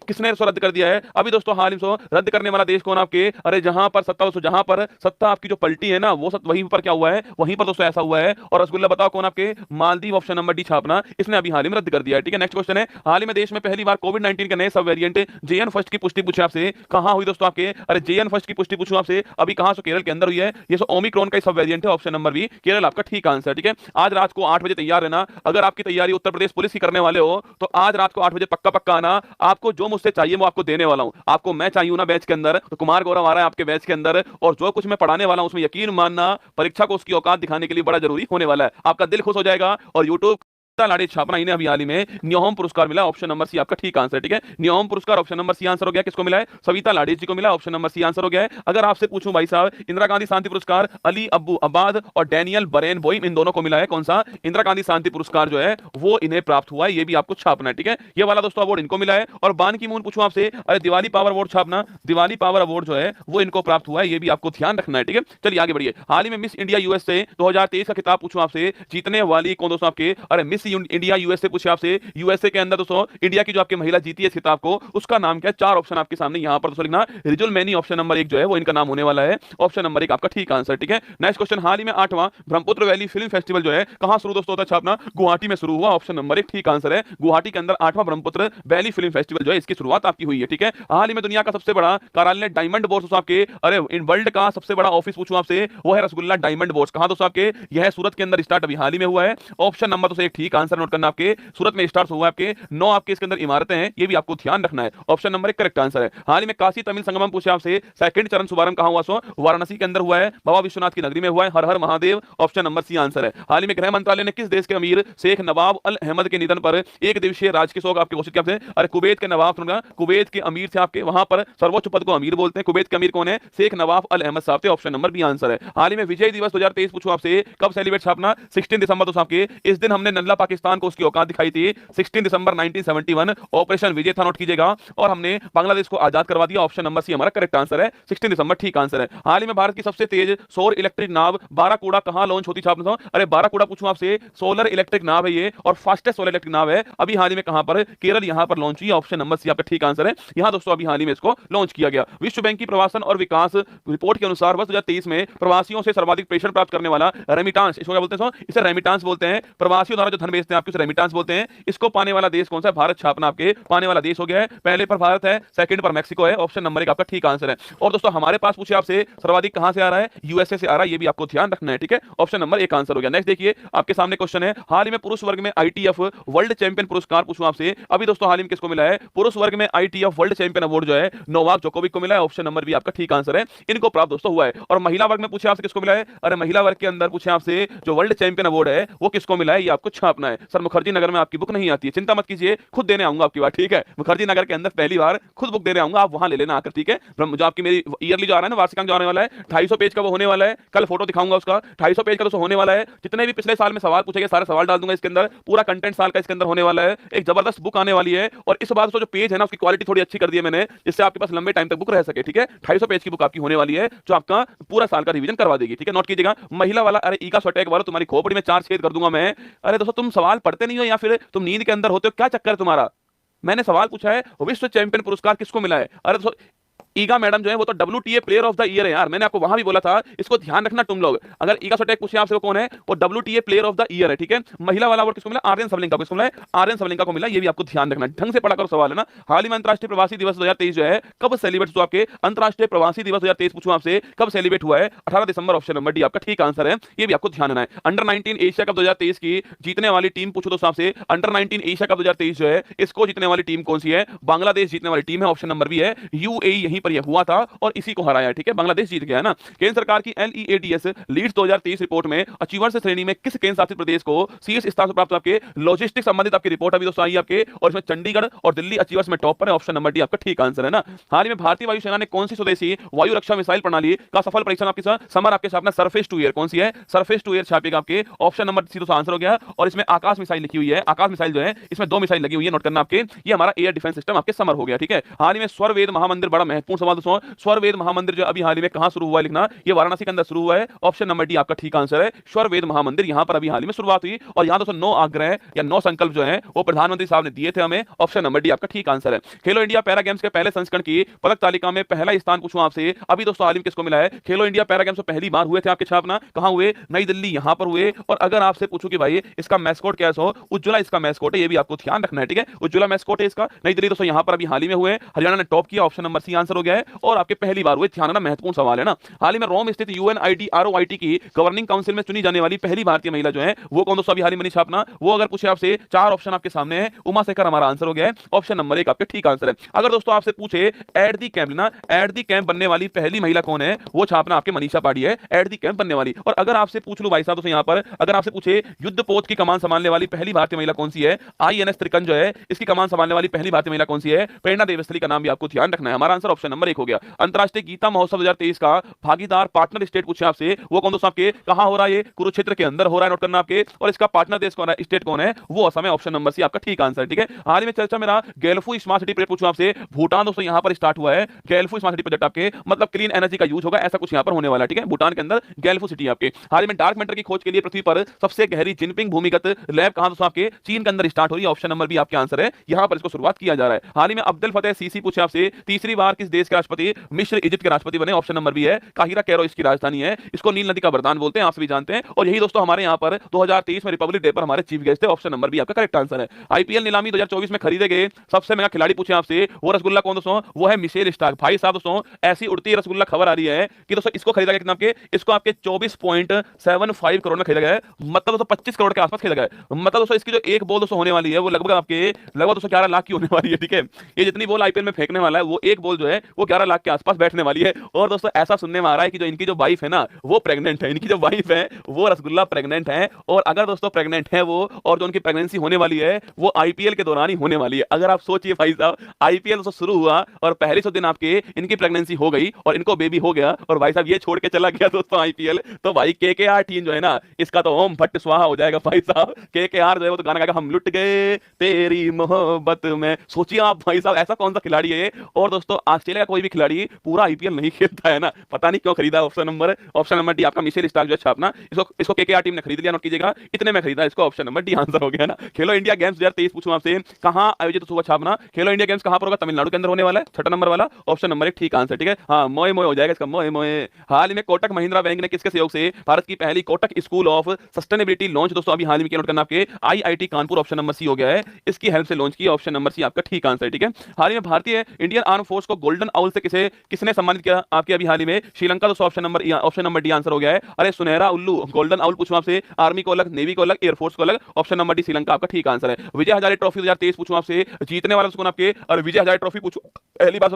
किसने इसको रद्द कर दिया है? अभी दोस्तों हाल ही में रद्द करने वाला देश कौन आपके? अरे जहां पर सत्ता, दोस्तों जहां पर सत्ता आपकी जो पलटी है ना, वो वहीं पर क्या हुआ है, वहीं पर दोस्तों ऐसा हुआ है। और रसगुल्ला बताओ कौन आपके? मालदीव, ऑप्शन नंबर डी छापना, इसने अभी हाल ही में रद्द कर दिया है। ठीक है, नेक्स्ट क्वेश्चन है, हाल ही में देश में पहली बार कोविड-19 के नए सब वेरिएंट JN फर्स्ट की पुष्टि पूछे आपसे, कहां हुई दोस्तों आपके? अरे JN फर्स्ट की पुष्टि पूछूं आपसे, अभी कहां से? केरल के अंदर हुई है। ये ओमिक्रॉन का सब वेरिएंट है, ऑप्शन नंबर बी केरल आपका ठीक आंसर। ठीक है, आज रात को 8 बजे तैयार रहना। अगर आपकी तैयारी उत्तर प्रदेश पुलिस की करने वाले हो तो आज रात को 8 बजे पक्का पक्का आना। आपको जो मुझसे चाहिए वो आपको देने वाला हूं। आपको मैं चाहिए हूं ना बैच के अंदर, तो कुमार गौरव आ रहा है आपके बैच के अंदर, और जो कुछ मैं पढ़ाने वाला हूं उसमें यकीन मानना, परीक्षा को उसकी औकात दिखाने के लिए बड़ा जरूरी होने वाला है। आपका दिल खुश हो जाएगा। और यूट्यूब लाड़ी छापना, इन्हें अभी हाल ही में न्योम पुरस्कार मिला, ऑप्शन नंबर सी आपका ठीक आंसर। ठीक है, न्योम पुरस्कार ऑप्शन नंबर सी आंसर हो गया। किसको मिला है? सविता लाड़ी जी को मिला, ऑप्शन नंबर सी आंसर हो गया है। अगर आपसे पूछूं भाई साहब, इंदिरा गांधी शांति पुरस्कार अली अब्बू अब्बाद और डैनियल बरेन बोइम, इन दोनों को मिला है कौन सा? इंदिरा गांधी शांति पुरस्कार जो है वो इन्हें प्राप्त हुआ है, ये भी आपको छापना है। ठीक है, ये वाला दोस्तों अवार्ड इनको मिला है। और बान की मून पूछूं आपसे, अरे दिवाली पावर अवार्ड छापना, दिवाली पावर अवार्ड जो है वो इनको प्राप्त हुआ है, ये भी आपको ध्यान रखना है। ठीक है, चलिए आगे बढ़िए। हाल ही में मिस इंडिया यूएसए 2023 का खिताब पूछूं आपसे, जीतने वाली कौन दोस्तों आपके? अरे मिस इंडिया यूएसए पूछे आपसे, यूएसए के अंदर दोस्तों इंडिया की जो आपकी महिला जीती है इस खिताब को, उसका नाम क्या है? 4 ऑप्शन आपके सामने यहां पर दोस्तों लिखना, रिजुल मैनी ऑप्शन नंबर 1 जो है वो इनका नाम होने वाला है, ऑप्शन नंबर 1 आपका ठीक आंसर। ठीक है, नेक्स्ट क्वेश्चन, हाल ही में 8वां ब्रह्मपुत्र वैली फिल्म फेस्टिवल जो है कहां शुरू दोस्तों होता है छापना? गुवाहाटी में शुरू हुआ, ऑप्शन नंबर 1 ठीक आंसर है। गुवाहाटी के अंदर 8वां ब्रह्मपुत्र वैली फिल्म फेस्टिवल जो है इसकी शुरुआत आपकी हुई है। ठीक है, हाल ही में दुनिया का सबसे बड़ा कार्यालय डायमंड बोर्स आपके, अरे इन वर्ल्ड का सबसे बड़ा ऑफिस पूछूं आपसे, वो है रसगुल्ला डायमंड बोर्स, कहां दोस्तों आपके? यह है सूरत के अंदर स्टार्ट अभी हाल ही में हुआ है, ऑप्शन नंबर तो 1 ठीक आंसर नोट करना आपके, सूरत में स्टार्ट हुआ आपके। 9 आपके इसके अंदर इमारतें हैं, ये भी आपको ध्यान रखना है, ऑप्शन नंबर 1 करेक्ट आंसर है। हाल ही में काशी तमिल संगमम पूछे आपसे, सेकंड चरण शुभारंभ कहां हुआ? सो वाराणसी के अंदर हुआ है, बाबा विश्वनाथ की नगरी में हुआ है, हर हर Mahadev, option number C answer है। हाल ही में गृह मंत्रालय ने किस देश के अमीर शेख नवाब अल अहमद के निधन पर एक दिवसीय राजकीय शोक आपके घोषित किया? अरे कुवैत के नवाब, सुनना, कुवैत के अमीर थे आपके, वहां पर सर्वोच्च पद को अमीर बोलते हैं। कुवैत के अमीर कौन है? शेख नवाब अल अहमद साहब थे, ऑप्शन नंबर बी आंसर है। हाल ही में विजय दिवस 2023 पूछो आपसे, कब सेलिब्रेट छापना? 16 दिसंबर दोस्तों आपके, इस दिन हमने नल्ला पाकिस्तान को उसकी औकात दिखाई थी, 16 दिसंबर 1971 ऑपरेशन विजय था, नोट कीजिएगा, और हमने बांग्लादेश को आजाद करवा दिया, ऑप्शन नंबर सी हमारा करेक्ट आंसर है, 16 दिसंबर ठीक आंसर है। हाल ही में भारत की सबसे तेज सौर इलेक्ट्रिक नाव बाराकूड़ा कहां लॉन्च होती छापना? अरे बाराकूड़ा पूछूं आपसे, सोलर इलेक्ट्रिक नाव है ये, और फास्टेस्ट सोलर इलेक्ट्रिक नाव है, अभी हाल ही में कहां पर? केरल यहां पर लॉन्च हुई, ऑप्शन नंबर सी आपका ठीक आंसर है। यहां दोस्तों अभी हाल ही में इसको लॉन्च किया गया। विश्व बैंक की प्रवासन और विकास रिपोर्ट के अनुसार वर्ष 2023 में प्रवासियों से सर्वाधिक प्रेषण प्राप्त करने वाला रेमिटांस, इसको क्या बोलते हैं? इसे रेमिटांस बोलते हैं, प्रवासियों द्वारा जो धन भेजते हैं आपको रेमिटांस बोलते हैं। इसको पाने वाला देश कौन सा है? भारत छापना आपके पाने वाला देश हो गया है, पहले पर भारत है, सेकंड पर मैक्सिको है, ऑप्शन नंबर 1 आपका ठीक आंसर है। और दोस्तों हमारे पास पूछे आपसे सर्वाधिक कहां से आ रहा है? यूएसए से आ रहा है, ये भी आपको ध्यान रखना है। ठीक है, ऑप्शन नंबर 1 आंसर हो गया। नेक्स्ट देखिए, आपके सामने क्वेश्चन है, हाल ही में पुरुष वर्ग में आईटीएफ वर्ल्ड चैंपियन पुरस्कार पूछूं आपसे, अभी दोस्तों हाल ही में किसको मिला है? पुरुष वर्ग में आईटीएफ वर्ल्ड चैंपियन अवार्ड जो है नोवाक जोकोविक को मिला है, ऑप्शन नंबर बी आपका ठीक आंसर है, इनको प्राप्त दोस्तों हुआ है। और महिला वर्ग में पूछे आपसे किसको मिला है? अरे महिला वर्ग के अंदर पूछे आपसे जो वर्ल्ड चैंपियन अवार्ड है वो किसको मिला है, ये आपको छापना है। सर मुखर्जी नगर में आपकी बुक नहीं आती है, चिंता मत कीजिए, खुद देने आऊंगा आपकी बात। ठीक है, मुखर्जी नगर के अंदर पहली बार खुद बुक देने आऊंगा, आप वहां ले लेना आकर। ठीक है, जो आपकी मेरी ईयरली जो आ रहा है ना, वार्षिकांक जो आने वाला है 250 पेज का वो होने वाला है, कल फोटो दिखाऊंगा उसका, 250 पेज का दोस्तों होने वाला है। जितने भी पिछले साल में सवाल पूछे गए सारे सवाल डाल दूंगा इसके अंदर, पूरा कंटेंट साल का इसके अंदर होने वाला है, एक जबरदस्त बुक आने वाली है। और इस बार जो पेज है ना उसकी क्वालिटी थोड़ी अच्छी कर दी है मैंने, जिससे आपके पास लंबे टाइम तक बुक रह सके। ठीक है, 250 पेज की बुक आपकी होने वाली है जो आपका पूरा साल का रिवीजन करवा देगी। ठीक है, नोट कीजिएगा। महिला वाला, अरे ई का स्वटैग वाला तुम्हारी खोपड़ी में 4 छेद कर दूंगा मैं। अरे दोस्तों तुम सवाल पढ़ते नहीं हो या फिर तुम नींद के अंदर होते हो, क्या चक्कर है तुम्हारा? मैंने सवाल पूछा है विश्व चैंपियन पुरस्कार किसको मिला है? अरे दोस्तों ईगा मैडम जो है वो तो WTA player of the year है यार, मैंने आपको वहां भी बोला था, इसको ध्यान रखना तुम लोग। अगर ईगा स्वटैग पूछे आपसे वो कौन है, वो WTA player of the year है। ठीक है, महिला वाला अवार्ड किसको मिला? आर्यन सबलिंका को, किसको मिला? आर्यन सबलिंका को मिला, ये भी आपको ध्यान रखना, ढंग से पढ़ा करो सवाल है ना। हाल ही में अंतरराष्ट्रीय प्रवासी दिवस 2023 जो है कब सेलिब्रेट हुआ आपके? अंतरराष्ट्रीय प्रवासी दिवस 2023 पूछूं आपसे कब सेलिब्रेट हुआ है? 18 दिसंबर, ऑप्शन नंबर डी आपका ठीक आंसर है, ये भी आपको ध्यान रखना है। अंडर 19 एशिया कप 2023 की जीतने वाली टीम पूछो दोस्तों आपसे, अंडर 19 एशिया कप 2023 जो है इसको जीतने वाली टीम कौन सी है? बांग्लादेश जीतने वाली टीम है, ऑप्शन नंबर बी है, UAE यहीं पर यह हुआ था और इसी को हराया। ठीक है, बांग्लादेश जीत गया है ना। केंद्र सरकार की LEADS लीड्स 2023 रिपोर्ट में अचीवर्स श्रेणी में किस केंद्र शासित प्रदेश को शीर्ष स्थान प्राप्त आपके लॉजिस्टिक्स संबंधित आपकी रिपोर्ट अभी दोस्तों आई आपके, और इसमें चंडीगढ़ और दिल्ली अचीवर्स में टॉप पर है, ऑप्शन नंबर डी आपका ठीक आंसर है ना। हाल ही में भारतीय वायुसेना ने कौन सी स्वदेशी वायु रक्षा मिसाइल प्रणाली का सफल परीक्षण आपके साथ समर आपके सामने सरफेस टू एयर, कौन सी है? सरफेस टू एयर छापेगा आपके, ऑप्शन नंबर सी दोस्तों आंसर हो गया। और इसमें आकाश मिसाइल लिखी हुई है, आकाश मिसाइल जो है इसमें 2 मिसाइल लगी हुई है, नोट करना आपके, ये हमारा एयर डिफेंस सिस्टम आपके समर हो गया। ठीक है, हाल ही में स्वरवेद महामंदिर बड़ा महत्वपूर्ण महत्वपूर्ण सवाल दोस्तों, स्वरवेद महामंदिर जो अभी हाल ही में कहां शुरू हुआ है लिखना, ये वाराणसी के अंदर शुरू हुआ है। ऑप्शन नंबर डी आपका ठीक आंसर है, स्वरवेद महामंदिर यहां पर अभी हाल ही में शुरुआत हुई। और यहां दोस्तों 9 आग्रह या 9 संकल्प जो है वो प्रधानमंत्री साहब ने दिए थे हमें। ऑप्शन नंबर डी आपका ठीक आंसर है। खेलो इंडिया पैरा गेम्स के पहले संस्करण की पदक तालिका में पहला स्थान पूछूं आपसे, अभी दोस्तों हाल ही में किसको मिला है? खेलो इंडिया पैरा गेम्स पहली बार हुए थे आपके छापना, कहां हुए? नई दिल्ली यहां पर हुए। और अगर आपसे पूछूं कि भाई इसका मैस्कॉट क्या है, उज्ज्वला इसका मैस्कॉट है, ये भी आपको ध्यान रखना है, ठीक है? उज्ज्वला मैस्कॉट है इसका। नई दिल्ली दोस्तों यहां पर अभी हाल ही में हुए, हरियाणा ने टॉप किया, ऑप्शन नंबर सी आंसर हो गया है। और आपके पहली बार हुए, ध्यान रखना महत्वपूर्ण सवाल है ना। हाल ही में रोम स्थित UNIDROIT की गवर्निंग काउंसिल में चुनी जाने वाली पहली भारतीय महिला जो है वो कौन दोस्तों? अभी हाल ही में छापना। वो अगर पूछे आपसे, 4 ऑप्शन आपके सामने है, उमा शेखर हमारा आंसर हो गया है, ऑप्शन नंबर 1 आपके ठीक आंसर है। अगर दोस्तों आपसे पूछे एट दी कैंप ना, एट दी कैंप बनने वाली पहली महिला कौन है, वो छापना आपके मनीषा पाड़ी है, एट दी कैंप बनने वाली। और अगर आपसे पूछ लो भाई साहब दोस्तों, यहां पर अगर आपसे पूछे युद्ध पोत की कमान संभालने वाली पहली भारतीय महिला कौन सी है, INS त्रिकन जो है इसकी कमान संभालने वाली पहली भारतीय महिला कौन सी है? प्रेरणा देवस्थली का नाम भी आपको ध्यान रखना है। हमारा आंसर ऑप्शन नंबर 1 हो गया। अंतरराष्ट्रीय गीता महोत्सव 2023 का भागीदार पार्टनर स्टेट पूछे आपसे, वो कौन दोस्तों आपके? कहां हो रहा है? ये कुरुक्षेत्र के अंदर हो रहा है, नोट करना आपके। और इसका पार्टनर देश कौन है, स्टेट कौन है? वो असम है, ऑप्शन नंबर सी आपका ठीक आंसर, ठीक है? हाल ही में चर्चा में रहा गैल्फू स्मार्ट सिटी प्रोजेक्ट पूछूं आपसे, भूटान दोस्तों यहां पर स्टार्ट हुआ है। गैल्फू स्मार्ट सिटी प्रोजेक्ट आपके मतलब क्लीन एनर्जी का यूज होगा, ऐसा कुछ यहां पर होने वाला है, ठीक है? भूटान के अंदर गैल्फू सिटी आपके। हाल ही में डार्क मैटर की खोज के लिए पृथ्वी पर सबसे गहरी जिनपिंग भूमिगत लैब कहां दोस्तों आपके? चीन के अंदर स्टार्ट हो रही है, ऑप्शन नंबर बी आपके आंसर है, यहां पर इसको शुरुआत किया जा रहा है। हाल ही में अब्दुल फतेह सीसी पूछे आपसे, तीसरी बार किस देश के राष्ट्रपति? मिस्र इजिप्ट के राष्ट्रपति बने, ऑप्शन नंबर बी है, काहिरा कैरो इसकी राजधानी है। इसको नील नदी का वरदान बोलते हैं, आप सभी जानते हैं। और यही दोस्तों हमारे यहां पर 2023 में रिपब्लिक डे पर हमारे चीफ गेस्ट थे, ऑप्शन नंबर बी आपका करेक्ट आंसर है। IPL नीलामी 2024 में खरीदे गए सबसे महंगा खिलाड़ी पूछे आपसे, वो रसगुल्ला कौन दोस्तों? वो है मिशेल स्टार्क। भाई साहब दोस्तों ऐसी उड़ती है रसगुल्ला खबर आ रही है कि दोस्तों इसको खरीदा गया कितना आपके? इसको आपके 24.75 करोड़ में खरीदा गया है, मतलब दोस्तों 25 करोड़ के आसपास खरीदा गया है। मतलब दोस्तों इसकी जो एक बॉल दोस्तों होने वाली है वो लगभग आपके दोस्तों 11 लाख की होने वाली है, ठीक है? ये जितनी बॉल IPL में फेंकने वाला है वो एक बॉल जो है वो 11 लाख के आसपास बैठने वाली है। और दोस्तों ऐसा सुनने में आ रहा है कि जो इनकी जो वाइफ है ना वो प्रेग्नेंट है, इनकी जो वाइफ है वो रसगुल्ला प्रेग्नेंट है। और अगर दोस्तों प्रेग्नेंट है वो, और जो उनकी प्रेगनेंसी होने वाली है वो IPL के दौरान ही होने वाली है। अगर आप सोचिए भाई साहब, IPL दोस्तों शुरू हुआ और पहले 100 दिन आपके इनकी प्रेगनेंसी हो गई और इनको बेबी हो गया, और भाई साहब ये छोड़ के चला गया दोस्तों IPL, तो भाई KKR टीम जो है ना इसका तो ओम भट्ट स्वाहा हो जाएगा भाई साहब। KKR जो है वो तो गाना गाएगा, हम लुट गए तेरी मोहब्बत में। सोचिए आप भाई साहब ऐसा कौन सा खिलाड़ी है। और दोस्तों ऑस्ट्रेलिया का कोई भी खिलाड़ी पूरा IPL नहीं खेलता है ना, पता नहीं क्यों खरीदा। ऑप्शन नंबर डी आपका मिशेल स्टार्क जो छापना, इसको KKR टीम ने खरीद लिया, नोट कीजिएगा, इतने में खरीदा इसको, ऑप्शन नंबर डी आंसर हो गया ना। खेलो इंडिया गेम्स 2023 पूछूं आपसे, कहां आयोजित हुआ छापना? खेलो इंडिया गेम्स कहां पर होगा? तमिलनाडु के अंदर होने वाला है, छठा नंबर वाला, ऑप्शन नंबर 1 ठीक आंसर, ठीक है? हाँ मोए मोए हो जाएगा इसका, मोए मोए। हाल ही में कोटक महिंद्रा बैंक ने किसके सहयोग से भारत की पहली Kotak school of sustainability launch दोस्तों अभी हाल ही में नोट करना आपके? IIT Kanpur, option number C हो गया है, इसकी हेल्प से लॉन्च किया, ऑप्शन नंबर सी आपका ठीक आंसर, ठीक है? हाल ही में भारतीय इंडियन आर्म फोर्स को गोल्डन आउल से किसने सम्मानित किया आपके अभी हाल ही में? श्रीलंका दोस्तों, ऑप्शन नंबर डी आंसर हो गया है। अरे सुनहरा उल्लू गोल्डन आउल पूछूं आपसे, आर्मी को अलग, नेवी को अलग, एयरफोर्स को अलग, ऑप्शन नंबर डी श्रीलंका आपका ठीक आंसर है। विजय हजारे ट्रॉफी 2023 पूछूं आपसे, जीतने वाला कौन आपके? और विजय हजारे ट्रॉफी पूछूं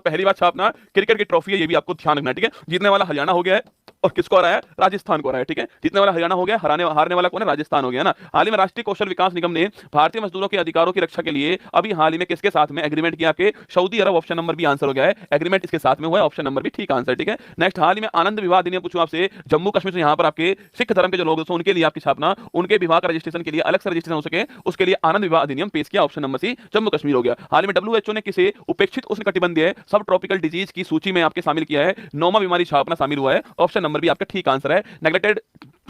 पहली बार छापना, क्रिकेट की ट्रॉफी है, ये भी आपको ध्यान रखना है, ठीक है? जीतने वाला हरियाणा हो गया है और किसको हराया? राजस्थान को हराया, ठीक है? जीतने वाला हरियाणा हो गया, हारने वाला कौन है? राजस्थान हो गया ना। हाल ही में राष्ट्रीय कौशल विकास निगम ने भारतीय मजदूरों के अधिकारों की रक्षा के लिए अभी हाल ही में किसके साथ में एग्रीमेंट किया आपके? सऊदी अरब, ऑप्शन नंबर बी आंसर हो गया है, एग्रीमेंट इसके साथ में हुआ है, ऑप्शन नंबर बी ठीक आंसर, ठीक है? नेक्स्ट हाल ही में आनंद विवाह अधिनियम पूछूं आपसे, जम्मू कश्मीर से यहां पर आपके सिख धर्म के जो लोग दोस्तों उनके लिए आपकी छापना, उनके विवाह का रजिस्ट्रेशन के लिए अलग से रजिस्ट्रेशन हो सके उसके लिए आनंद विवाह अधिनियम पेश किया, option number C Jammu Kashmir हो गया। हाल में WHO ने किसे उपेक्षित उष्णकटिबंधीय सब ट्रॉपिकल डिजीज की सूची में आपके शामिल किया है? 9वां बीमारी छापना शामिल हुआ है, ऑप्शन नंबर बी आपका ठीक आंसर है, नेग्लेक्टेड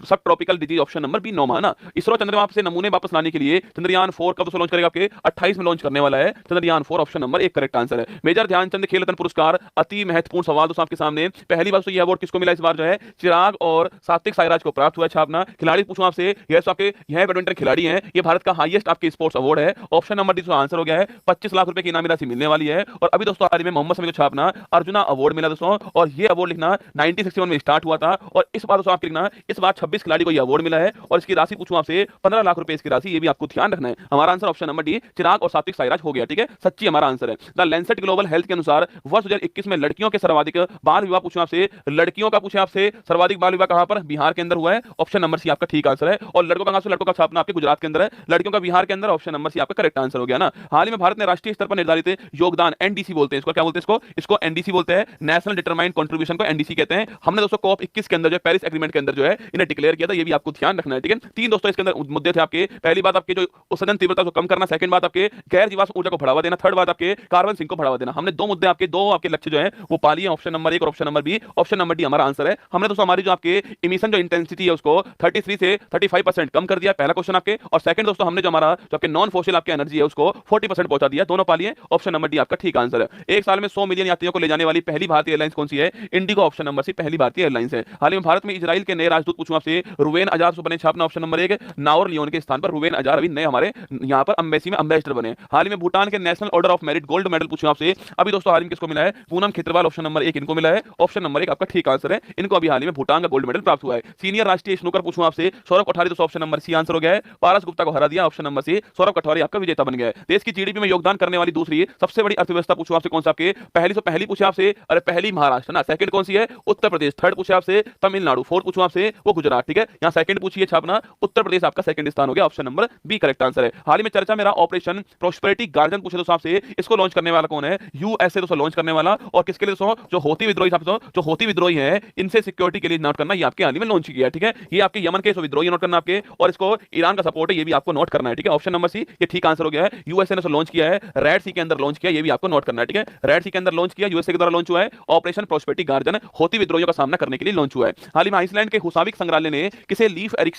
सब tropical disease, option number B 9 ना। इसरो चंद्रमा से नमूने वापस लाने के लिए चंद्रयान 4 कब लॉन्च करेगा आपके? 28 में लॉन्च करने वाला है Chandrayaan 4, option number 1 correct answer है। मेजर ध्यानचंद खेल रत्न पुरस्कार, अति महत्वपूर्ण सवाल दोस्तों आपके सामने, पहली बार तो ये अवार्ड किसको मिला इस बार जो है? चिराग और सात्विक साईराज को प्राप्त हुआ है छापना। खिलाड़ी पूछूं आपसे, यह आपके यह बैडमिंटन खिलाड़ी हैं, ये भारत का हाईएस्ट आपके स्पोर्ट्स अवार्ड है, ऑप्शन नंबर डी आंसर हो गया है, 25 लाख रुपए की इनामी राशि मिलने वाली है। और अभी दोस्तों हाल ही में मोहम्मद शमी को छापना अर्जुना अवार्ड मिला दोस्तों, और ये अवार्ड लिखना 1961 में स्टार्ट हुआ था, और इस बार दोस्तों आपके लिखना इस बार 26 खिलाड़ी को यह अवार्ड मिला है, और इसकी राशि पूछूं आपसे 15 लाख रुपए इसकी राशि, ये भी आपको ध्यान रखना है। हमारा आंसर ऑप्शन नंबर डी चिराग और सात्विक साईराज हो गया, ठीक है? सच्ची हमारा आंसर है। द लैंसेट ग्लोबल हेल्थ के अनुसार वर्ष 2021 में लड़कियों के सर्वाधिक बाल विवाह पूछूं आपसे, लड़कियों का पूछे आपसे सर्वाधिक बाल विवाह कहां पर? बिहार के अंदर हुआ है, ऑप्शन नंबर सी आपका ठीक आंसर है। और लड़कों का लड़कों का छापना आपके गुजरात के अंदर है, लड़कियों का बिहार के अंदर, ऑप्शन नंबर सी आपका करेक्ट आंसर हो गया ना। हाल ही में भारत ने राष्ट्रीय स्तर पर निर्धारित योगदान NDC बोलते हैं इसको, क्या बोलते हैं इसको NDC बोलते हैं, नेशनल डिटरमाइंड कंट्रीब्यूशन को NDC कहते हैं। हमने दोस्तों COP 21 के अंदर जो पेरिस एग्रीमेंट के अंदर जो है इन्हें डिक्लेयर किया था, ये भी आपको ध्यान रखना है, ठीक है। 3 दोस्तों इसके अंदर मुद्दे थे आपके। पहली बात आपके जो उत्सर्जन तीव्रता को कम करना, सेकंड बात आपके गैर जीवाश्म ऊर्जा को बढ़ावा देना, थर्ड बात आपके कार्बन सिंक को बढ़ावा देना। हमने दो मुद्दे आपके, दो आपके लक्ष्य जो है वो पा लिए, ऑप्शन नंबर 1 और option number B. Option number D हमारा आंसर है। हमने दोस्तों हमारी जो आपके इमिशन जो इंटेंसिटी है उसको 33 से 35% कम कर दिया, पहला क्वेश्चन आपके। और सेकंड दोस्तों हमने जो हमारा जो आपके नॉन फॉसिल आपकी एनर्जी है उसको 40% पहुंचा दिया, दोनों पा लिए। ऑप्शन नंबर डी आपका ठीक आंसर है। एक साल में 100 मिलियन यात्रियों को ले जाने वाली पहली भारतीय एयरलाइंस कौन सी है? इंडिगो ऑप्शन नंबर सी पहली भारतीय एयरलाइंस है। हाल ही में भारत में इजराइल के नए राजदूत पूछूं आपसे, रुवेन अजार बने छापना, ऑप्शन नंबर 1। नावर लियोन के स्थान पर रुवेन अजार अभी नए हमारे यहाँ पर एम्बेसी में एम्बेसडर बने। हाल ही में भूटान के national order of merit gold medal पूछूं आपसे, अभी दोस्तों हाल ही में किसको मिला है? पूनम खेत्रवाल, ऑप्शन नंबर 1 इनको मिला है। ऑप्शन नंबर 1 आपका ठीक आंसर है। इनको अभी हाल ही में भूटान का गोल्ड मेडल प्राप्त हुआ है। सीनियर राष्ट्रीय स्नूकर पूछूं आपसे, सौरभ कोठारी दोस्तों ऑप्शन नंबर सी आंसर हो गया है। पारस गुप्ता को हरा दिया, option number C. Saurabh Kothari आपका विजेता बन गया है। देश की जीडीपी में योगदान करने वाली दूसरी सबसे बड़ी अर्थव्यवस्था पूछूं आपसे कौन सा? आपके पहली से पहली पूछे आपसे, अरे पहली महाराष्ट्र ना, सेकंड कौन सी है? उत्तर प्रदेश। थर्ड पूछे आपसे तमिलनाडु, फोर्थ पूछूं आपसे वो गुजरात, ठीक है। यहाँ सेकंड पूछिए छापना, उत्तर प्रदेश आपका सेकंड स्थान हो गया, option number B correct answer है। हाल ही में चर्चा मेरा ऑपरेशन प्रोस्पेरिटी गार्डन पूछे दोस्तों आपसे, इसको लॉन्च करने वाला कौन है? यूएसए दोस्तों लॉन्च करने वाला। और किसके लिए दोस्तों? जो हौती विद्रोही दोस्तों, जो हौती विद्रोही है इनसे सिक्योरिटी के लिए नोट करना, ये आपके हाल ही में लॉन्च किया है, ठीक है। ये आपके यमन के विद्रोही नोट करना आपके, और इसको ईरान का सपोर्ट है, ये भी आपको नोट करना है, ठीक है। ऑप्शन नंबर सी ये ठीक आंसर हो गया है। यूएसए ने लॉन्च किया है, रेड सी के अंदर लॉन्च किया, ये भी आपको नोट करना है, ठीक है। रेड सी के अंदर लॉन्च किया, यूएसए के द्वारा लॉन्च हुआ है। ऑपरेशन प्रोस्पेरिटी गार्डन हौती विद्रोहियों का सामना करने के लिए लॉन्च हुआ है। हाल ही में आइसलैंड के हुसाविक संग्रहालय ने किसे लीफ एरिक्सन